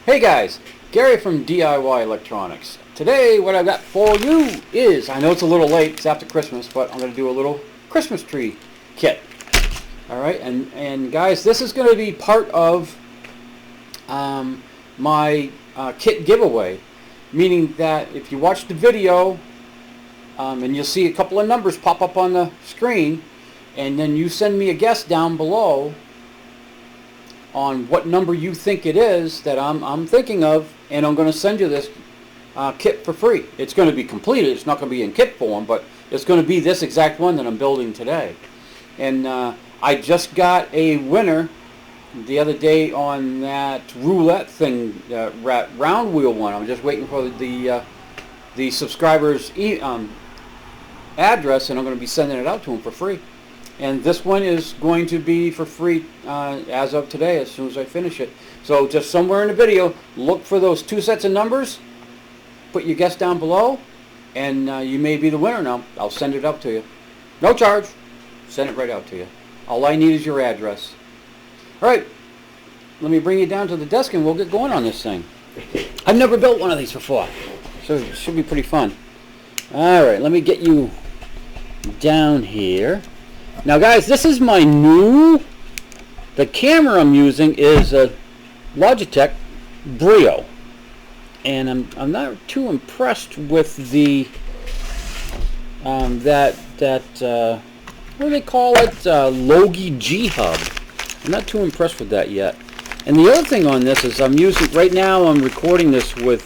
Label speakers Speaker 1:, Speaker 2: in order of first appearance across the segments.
Speaker 1: Hey guys, Gary from DIY Electronics. Today what I've got for you is, I know it's a little late, it's after Christmas, but I'm going to do a little Christmas tree kit. Alright, and guys, this is going to be part of my kit giveaway. Meaning that if you watch the video, and you'll see a couple of numbers pop up on the screen, and then you send me a guess down below on what number you think it is that I'm thinking of, and I'm going to send you this kit for free. It's going to be completed. It's not going to be in kit form, but it's going to be this exact one that I'm building today. And I just got a winner the other day on that roulette thing, round wheel one. I'm just waiting for the subscriber's address, and I'm going to be sending it out to him for free. And this one is going to be for free as of today, as soon as I finish it. So just somewhere in the video, look for those two sets of numbers, put your guess down below, and you may be the winner now. I'll send it up to you. No charge. Send it right out to you. All I need is your address. Alright, let me bring you down to the desk and we'll get going on this thing. I've never built one of these before, so it should be pretty fun. Alright, let me get you down here. Now guys, this is my the camera I'm using is a Logitech Brio, and I'm not too impressed with the what do they call it, Logi G Hub. I'm not too impressed with that yet. And the other thing on this is I'm recording this with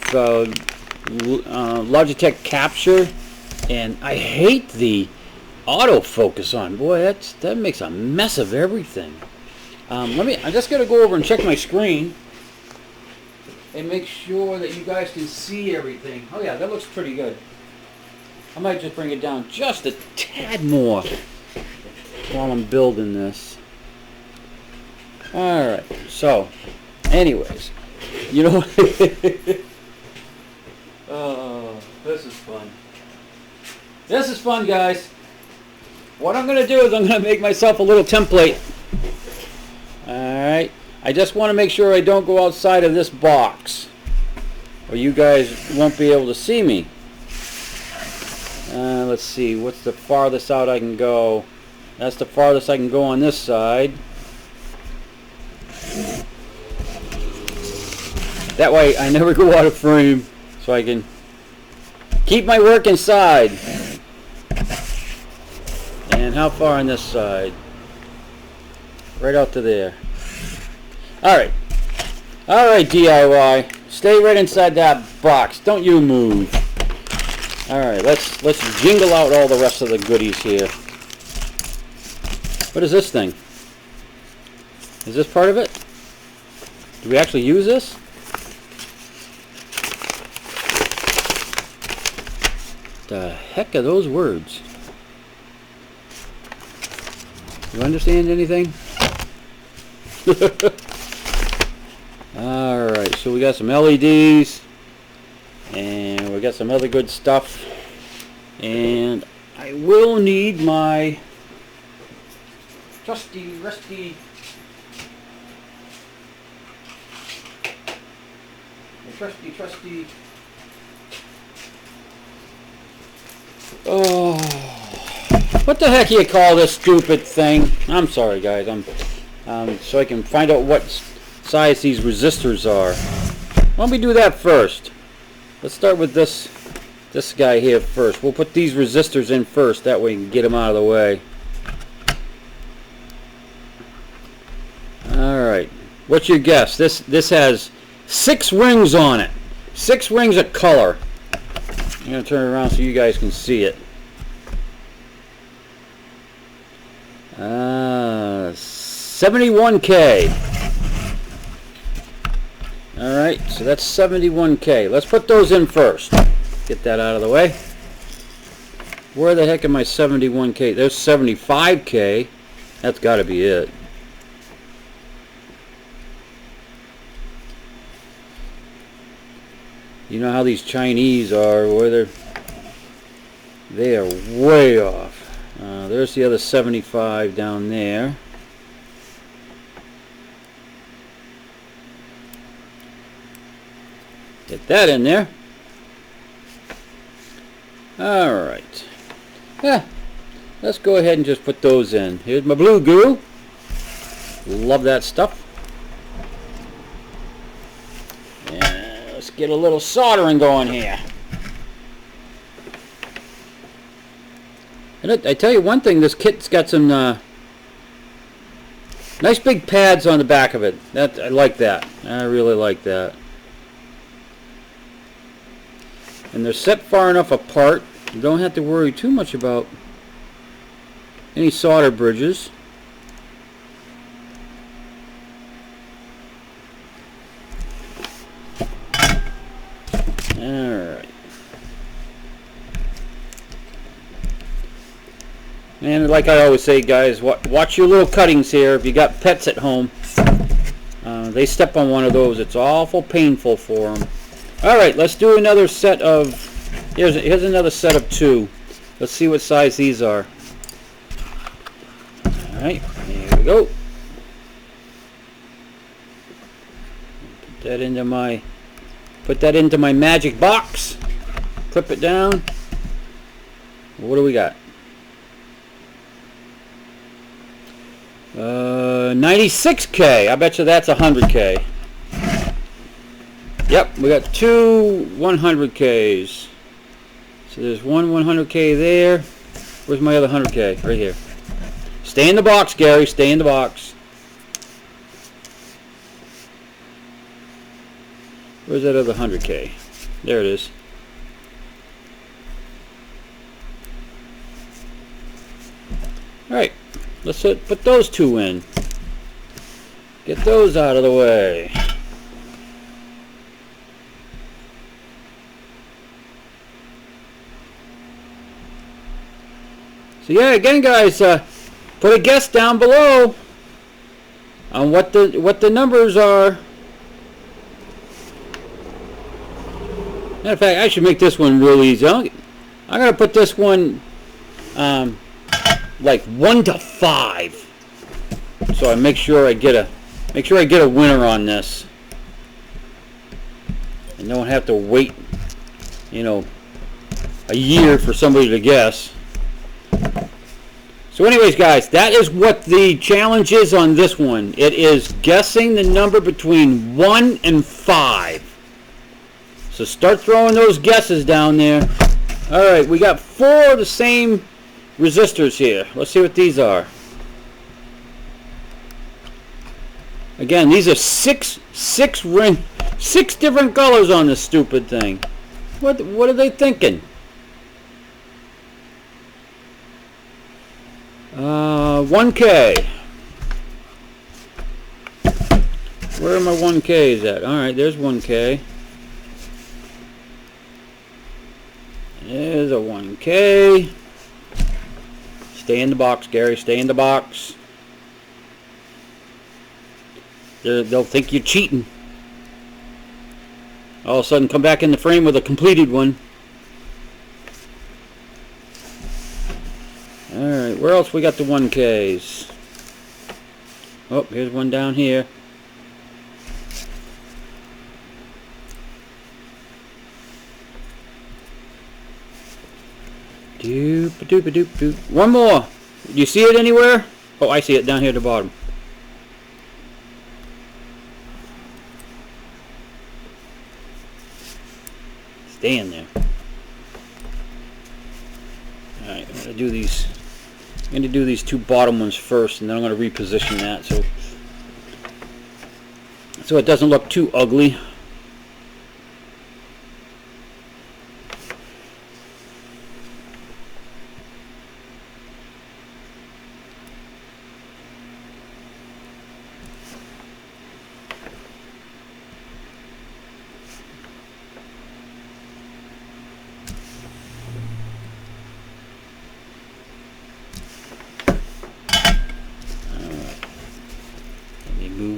Speaker 1: Logitech Capture, and I hate the autofocus on. Boy, that makes a mess of everything. I just gotta go over and check my screen and make sure that you guys can see everything. Oh yeah, that looks pretty good. I might just bring it down just a tad more while I'm building this. Alright, so anyways, you know, oh, this is fun. This is fun, guys. What I'm going to do is I'm going to make myself a little template. Alright, I just want to make sure I don't go outside of this box, or you guys won't be able to see me. Let's see, what's the farthest out I can go? That's the farthest I can go on this side. That way I never go out of frame, so I can keep my work inside. And how far on this side? Right out to there. Alright. Alright, DIY. Stay right inside that box. Don't you move. Alright, let's jingle out all the rest of the goodies here. What is this thing? Is this part of it? Do we actually use this? The heck are those words? You understand anything? Alright, so we got some LEDs and we got some other good stuff, and I will need my trusty oh, what the heck do you call this stupid thing? I'm sorry guys, so I can find out what size these resistors are. Why don't we do that first? Let's start with this guy here first. We'll put these resistors in first, that way we can get them out of the way. Alright, what's your guess? This has 6 rings on it. 6 rings of color. I'm going to turn it around so you guys can see it. 71K. Alright, so that's 71K. Let's put those in first. Get that out of the way. Where the heck am I 71K? There's 75K. That's got to be it. You know how these Chinese are, where they are way off. There's the other 75 down there. Get that in there. Alright. Yeah. Let's go ahead and just put those in. Here's my blue glue. Love that stuff. And let's get a little soldering going here. And I tell you one thing, this kit's got some nice big pads on the back of it. I like that. I really like that. And they're set far enough apart, you don't have to worry too much about any solder bridges. Alright. And like I always say, guys, watch your little cuttings here. If you got pets at home, they step on one of those, it's awful painful for them. Alright, let's do another set of, here's another set of 2. Let's see what size these are. Alright, here we go. Put that into my magic box. Clip it down. What do we got? 96K. I bet you that's 100K. Yep, we got 2 100Ks. So there's one 100K there. Where's my other 100K? Right here. Stay in the box, Gary. Stay in the box. Where's that other 100K? There it is. Alright, let's put those 2 in. Get those out of the way. So yeah, again, guys, put a guess down below on what the numbers are. Matter of fact, I should make this one real easy. I'm gonna put this one like 1 to 5, so I make sure I get a winner on this, and don't have to wait, you know, a year for somebody to guess. So anyways, guys, that is what the challenge is on this one. It is guessing the number between 1 and 5. So start throwing those guesses down there. Alright, we got 4 of the same resistors here. Let's see what these are. Again, these are 6 different colors on this stupid thing. What are they thinking? 1K. Where are my 1Ks at? Alright, there's 1K. There's a 1K. Stay in the box, Gary. Stay in the box. They'll think you're cheating. All of a sudden come back in the frame with a completed one. Alright, where else we got the 1Ks? Oh, here's one down here. Doop doop doop doop. One more. Do you see it anywhere? Oh, I see it down here at the bottom. Stay in there. Alright, I'm gonna do these. I'm going to do these 2 bottom ones first, and then I'm going to reposition that so it doesn't look too ugly.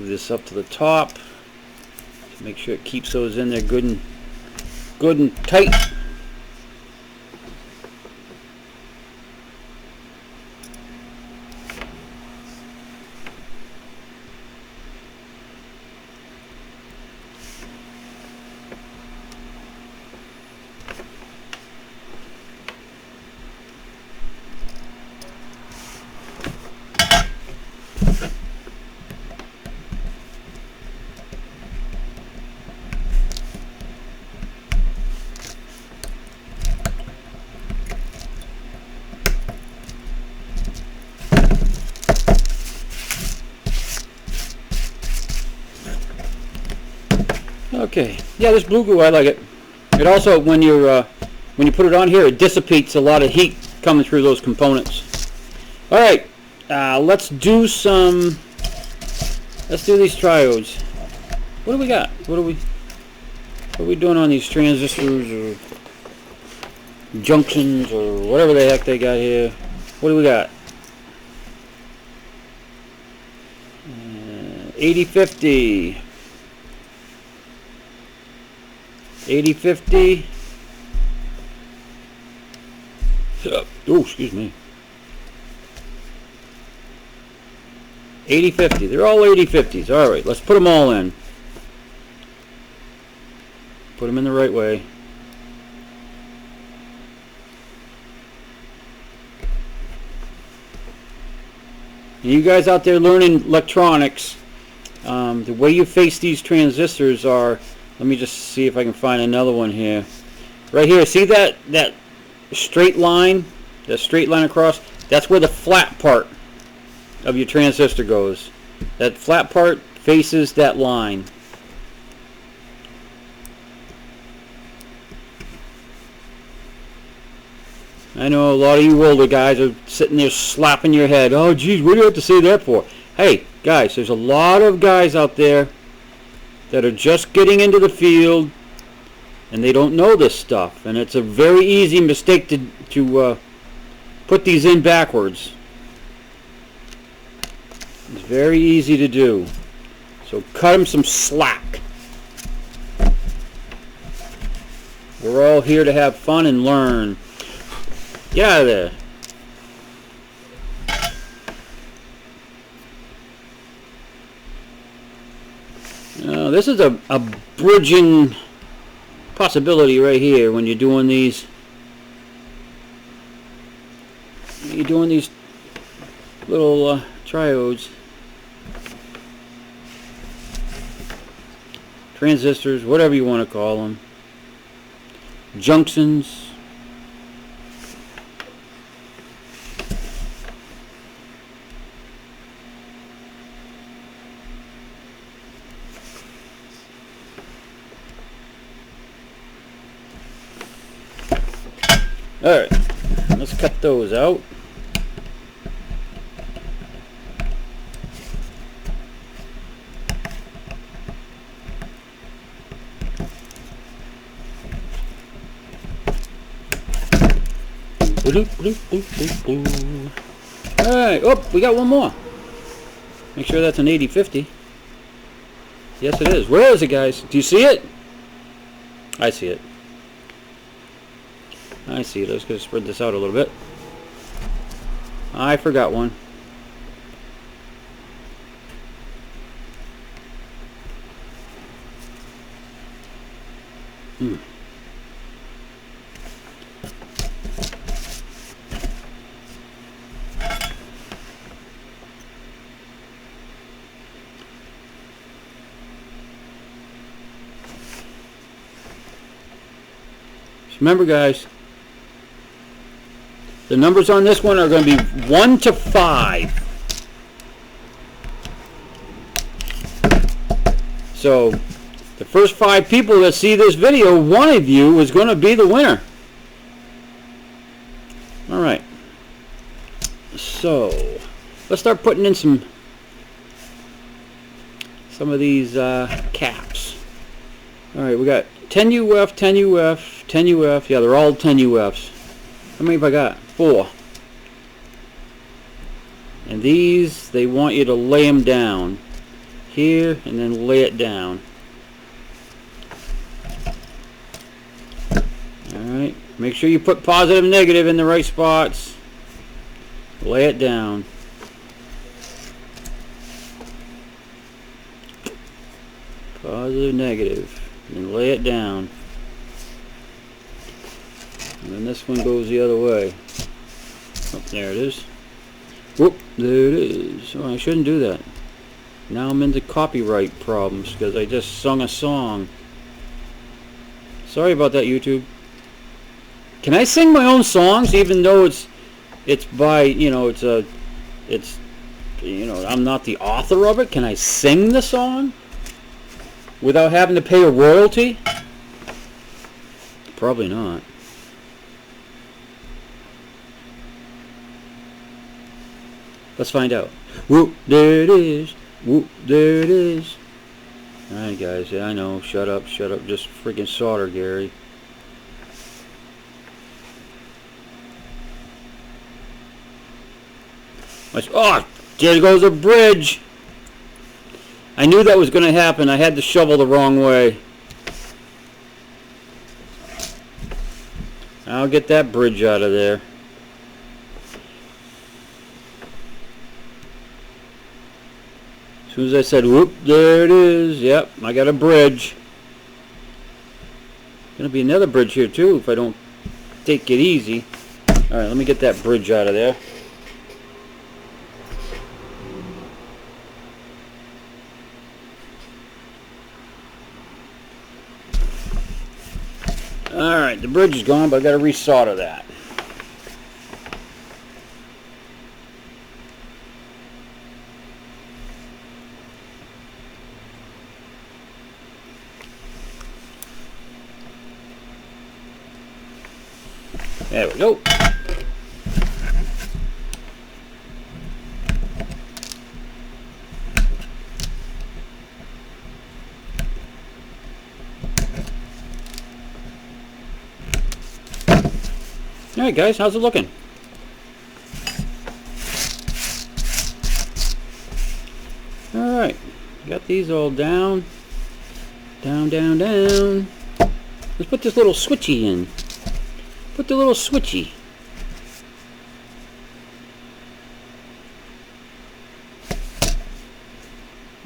Speaker 1: This up to the top to make sure it keeps those in there good and tight. Okay, yeah, this blue glue, I like it. It also, when you put it on here, it dissipates a lot of heat coming through those components. All right, let's do these triodes. What do we got? What are we doing on these transistors or junctions or whatever the heck they got here? What do we got? 8050. 8050. Oh, excuse me. 8050. They're all 8050s. All right, let's put them all in. Put them in the right way. And you guys out there learning electronics, the way you face these transistors are, let me just see if I can find another one here. Right here, see that straight line? That straight line across? That's where the flat part of your transistor goes. That flat part faces that line. I know a lot of you older guys are sitting there slapping your head. Oh, geez, what do you have to say that for? Hey, guys, there's a lot of guys out there that are just getting into the field and they don't know this stuff. And it's a very easy mistake to put these in backwards. It's very easy to do. So cut them some slack. We're all here to have fun and learn. Get out of there. This is a bridging possibility right here when you're doing these. You're doing these little triodes, transistors, whatever you want to call them, junctions. Alright, let's cut those out. Alright, oh, we got one more. Make sure that's an 8050. Yes, it is. Where is it, guys? Do you see it? I see it. I see it. Let's go spread this out a little bit. I forgot one. Remember, guys, the numbers on this one are going to be 1 to 5. So, the first 5 people that see this video, one of you is going to be the winner. Alright. So, let's start putting in some of these caps. Alright, we got 10 UF, 10 UF, 10 UF. Yeah, they're all 10 UFs. How many have I got? 4. And these, they want you to lay them down here and then lay it down. Alright, make sure you put positive and negative in the right spots. Lay it down. Positive, negative. And lay it down. And then this one goes the other way. Oh, there it is. Whoop, there it is. Oh, I shouldn't do that. Now I'm into copyright problems because I just sung a song. Sorry about that, YouTube. Can I sing my own songs even though it's by, you know, you know, I'm not the author of it? Can I sing the song? without having to pay a royalty? Probably not. Let's find out. Whoop, there it is. Whoop, there it is. Alright guys, yeah, I know. Shut up, just freaking solder, Gary. Oh, there goes a bridge. I knew that was going to happen. I had the shovel the wrong way. I'll get that bridge out of there. As soon as I said, whoop, there it is. Yep, I got a bridge. Gonna be another bridge here too if I don't take it easy. Alright, let me get that bridge out of there. Alright, the bridge is gone, but I gotta resolder that. There we go. Alright guys, how's it looking? Alright, got these all down. Down, down, down. Let's put this little switchy in. Put the little switchy.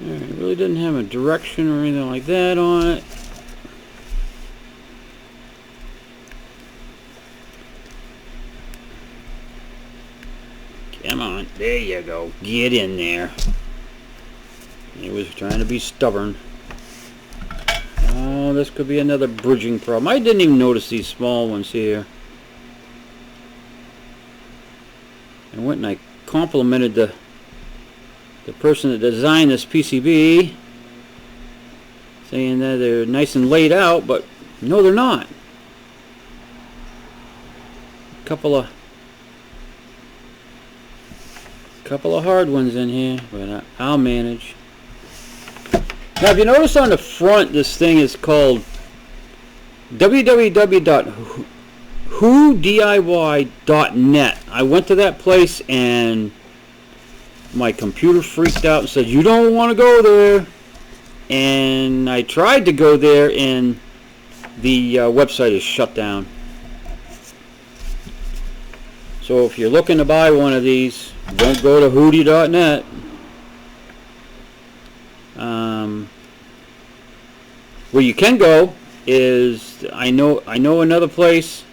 Speaker 1: Alright, really didn't have a direction or anything like that on it. Come on, there you go. Get in there. He was trying to be stubborn. Oh, this could be another bridging problem. I didn't even notice these small ones here. I went and I complimented the person that designed this PCB, saying that they're nice and laid out, but no, they're not. A couple of hard ones in here, but I'll manage. Now, if you notice on the front, this thing is called www.whodiy.net. I went to that place and my computer freaked out and said, you don't want to go there. And I tried to go there and the website is shut down. So if you're looking to buy one of these, don't go to whodiy.net. Where you can go is, I know another place,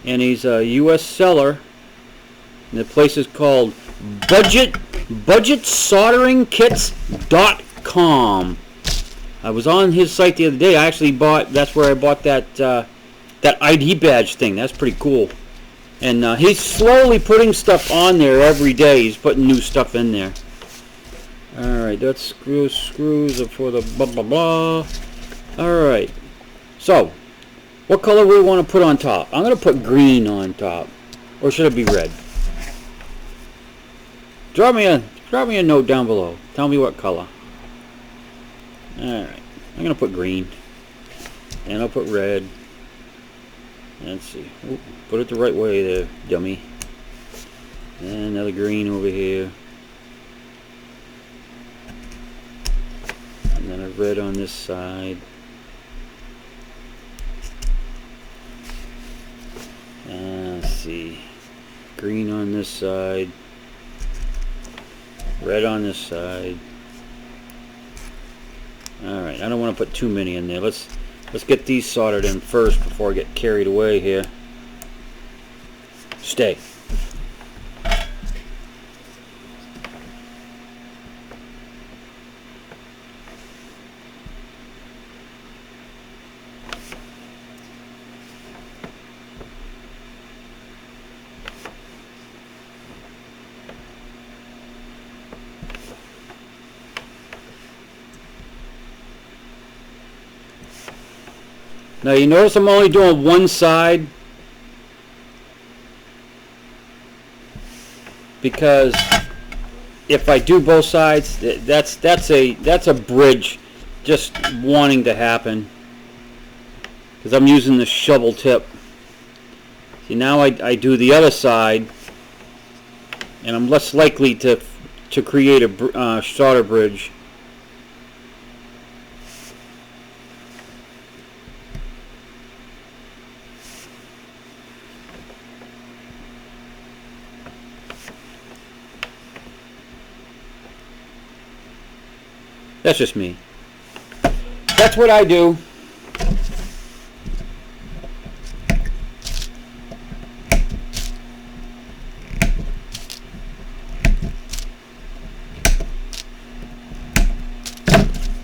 Speaker 1: and he's a U.S. seller, and the place is called budgetsolderingkits.com. I was on his site the other day. I actually that's where I bought that ID badge thing. That's pretty cool. And he's slowly putting stuff on there every day. He's putting new stuff in there. Alright, that's screws for the blah blah blah. Alright, so what color we want to put on top? I'm going to put green on top. Or should it be red? Drop me a note down below. Tell me what color. Alright, I'm going to put green. And I'll put red. Let's see. Ooh, put it the right way there, dummy. And another green over here. And then a red on this side. Let's see. Green on this side. Red on this side. Alright, I don't want to put too many in there. Let's get these soldered in first before I get carried away here. Stay. Now you notice I'm only doing one side because if I do both sides, that's a bridge just wanting to happen, because I'm using the shovel tip. See, now I do the other side, and I'm less likely to create a solder bridge. That's just me. That's what I do.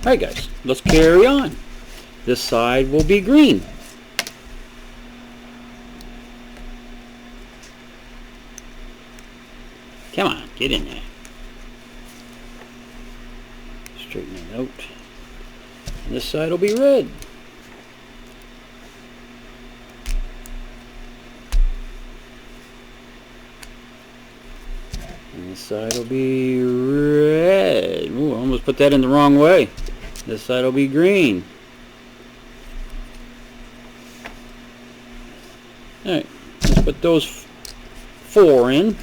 Speaker 1: Alright guys, let's carry on. This side will be green. Come on, get in there. Straighten it out. And this side will be red. And this side will be red. Ooh, I almost put that in the wrong way. This side will be green. Alright, let's put those 4 in.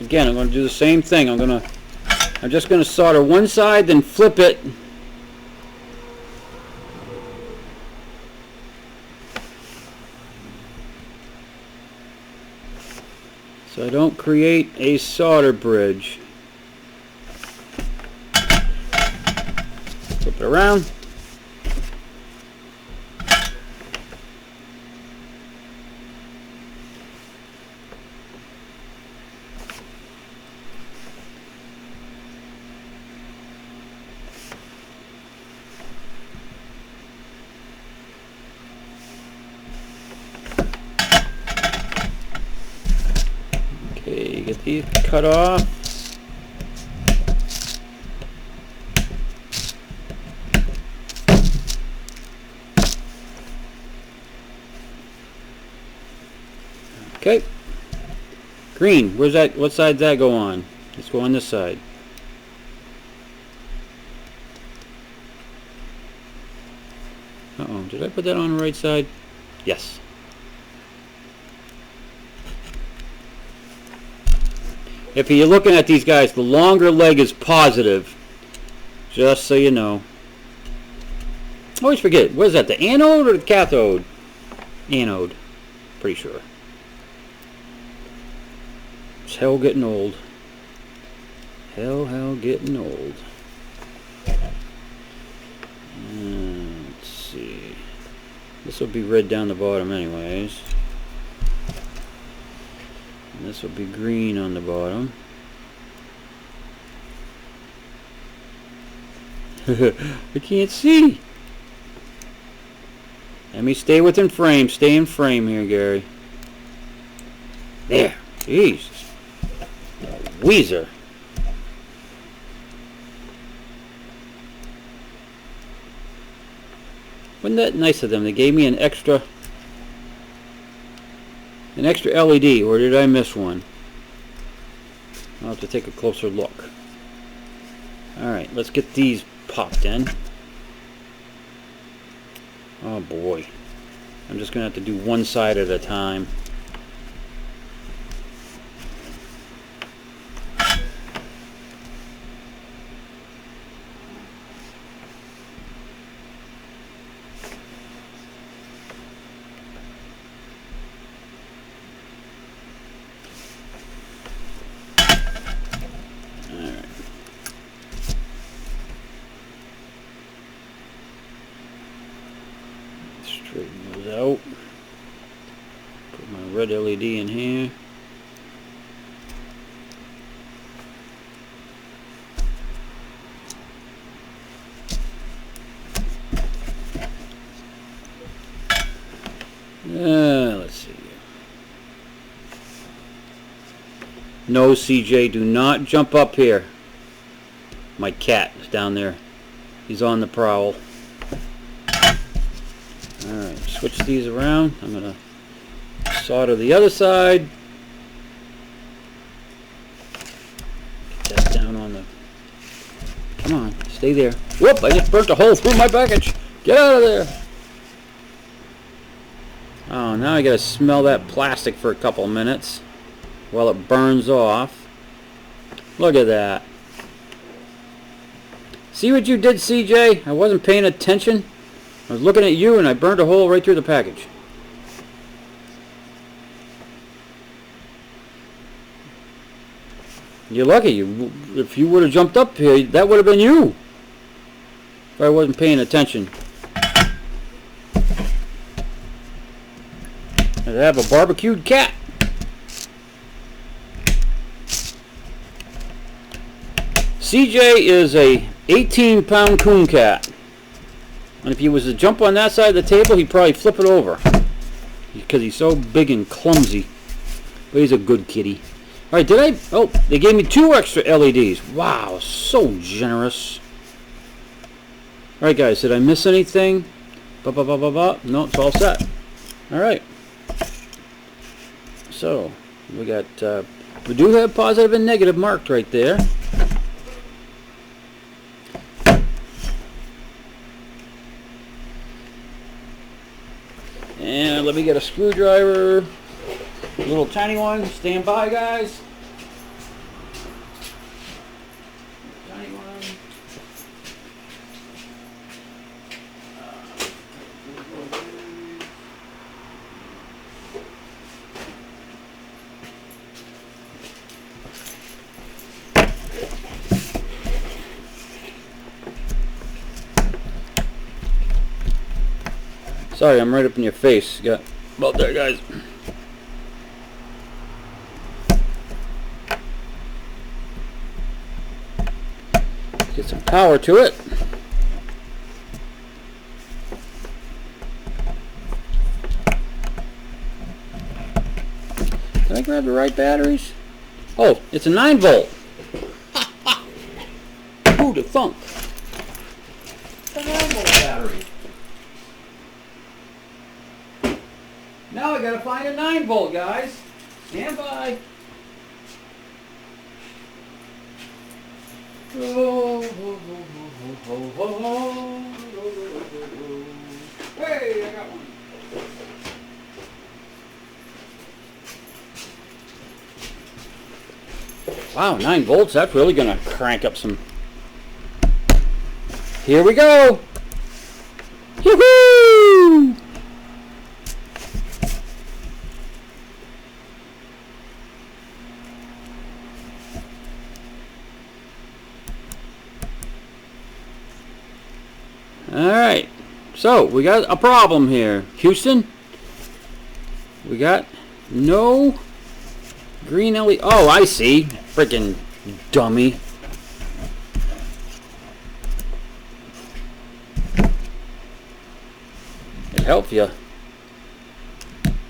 Speaker 1: Again, I'm going to do the same thing. I'm just going to solder one side, then flip it. So I don't create a solder bridge. Flip it around. Okay, get these cut off. Okay. Green. Where's that? What side does that go on? Let's go on this side. Uh-oh. Did I put that on the right side? Yes. If you're looking at these guys, the longer leg is positive. Just so you know. I always forget. What is that? The anode or the cathode? Anode. Pretty sure. It's hell getting old. Hell getting old. Let's see. This will be red down the bottom anyways. And this will be green on the bottom. I can't see. Let me stay within frame. Stay in frame here, Gary. There. Jesus. Weezer. Wasn't that nice of them? They gave me an extra LED, or did I miss one? I'll have to take a closer look. Alright, let's get these popped in. Oh boy. I'm just going to have to do one side at a time. Straighten those out. Put my red LED in here. Let's see. No, CJ, do not jump up here. My cat is down there He's on the prowl. Alright, switch these around. I'm going to solder the other side. Get that down on the... Come on, stay there. Whoop, I just burnt a hole through my package. Get out of there. Oh, now I got to smell that plastic for a couple of minutes while it burns off. Look at that. See what you did, CJ? I wasn't paying attention. I was looking at you and I burned a hole right through the package. You're lucky. If you would have jumped up here, that would have been you. If I wasn't paying attention. I have a barbecued cat. CJ is a 18-pound coon cat. And if he was to jump on that side of the table, he'd probably flip it over. Because he's so big and clumsy. But he's a good kitty. Alright, did I... Oh, they gave me 2 extra LEDs. Wow, so generous. Alright guys, did I miss anything? No, it's all set. Alright. So, we got... we do have positive and negative marked right there. And let me get a screwdriver, a little tiny one. Stand by, guys. Tiny one. Sorry, I'm right up in your face. Got about there, guys. Get some power to it. Did I grab the right batteries? Oh, it's a 9-volt. Who'd have thunk? A 9-volt battery. Now I gotta find a 9-volt, guys. Stand by. Hey, I got one. Wow, 9 volts. That's really gonna crank up some. Here we go. Yoo-hoo! Alright, so we got a problem here. Houston, we got no green LED. Oh, I see. Freaking dummy. It helped you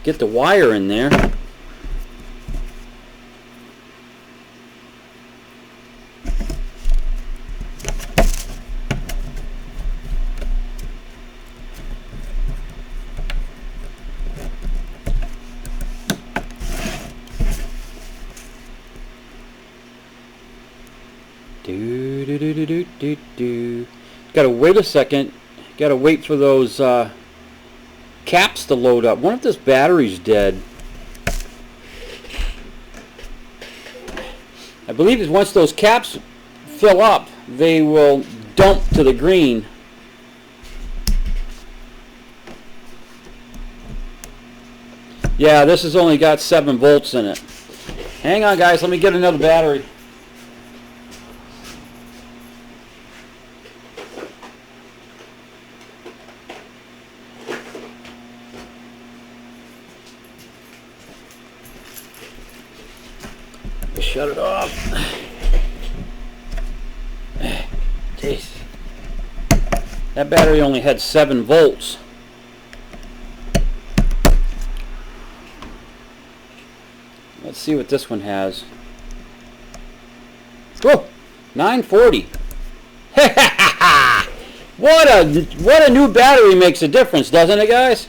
Speaker 1: get the wire in there. Gotta wait a second. Gotta wait for those caps to load up. What if this battery's dead? I believe that once those caps fill up, they will dump to the green. Yeah, this has only got 7 volts in it. Hang on, guys. Let me get another battery. Shut it off. Jeez. That battery only had 7 volts. Let's see what this one has. Whoa! 940. What a new battery makes a difference, doesn't it, guys?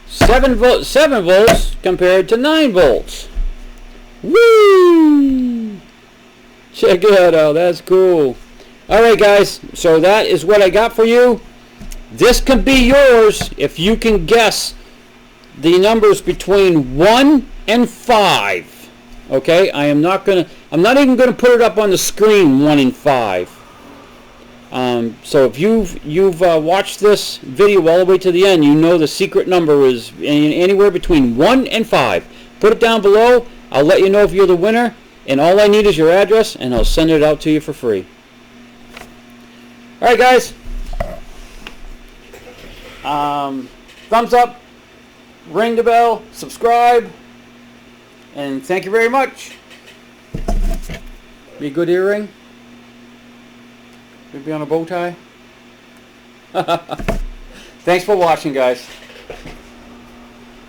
Speaker 1: 7 volts compared to 9 volts. Woo! Check that out. That's cool. All right, guys. So that is what I got for you. This can be yours if you can guess the numbers between 1 and 5. Okay? I'm not even gonna put it up on the screen, 1 and 5. So if you've watched this video all the way to the end, you know the secret number is anywhere between 1 and 5. Put it down below. I'll let you know if you're the winner, and all I need is your address, and I'll send it out to you for free. All right, guys. Thumbs up, ring the bell, subscribe, and thank you very much. Be a good earring. Maybe on a bow tie. Thanks for watching, guys.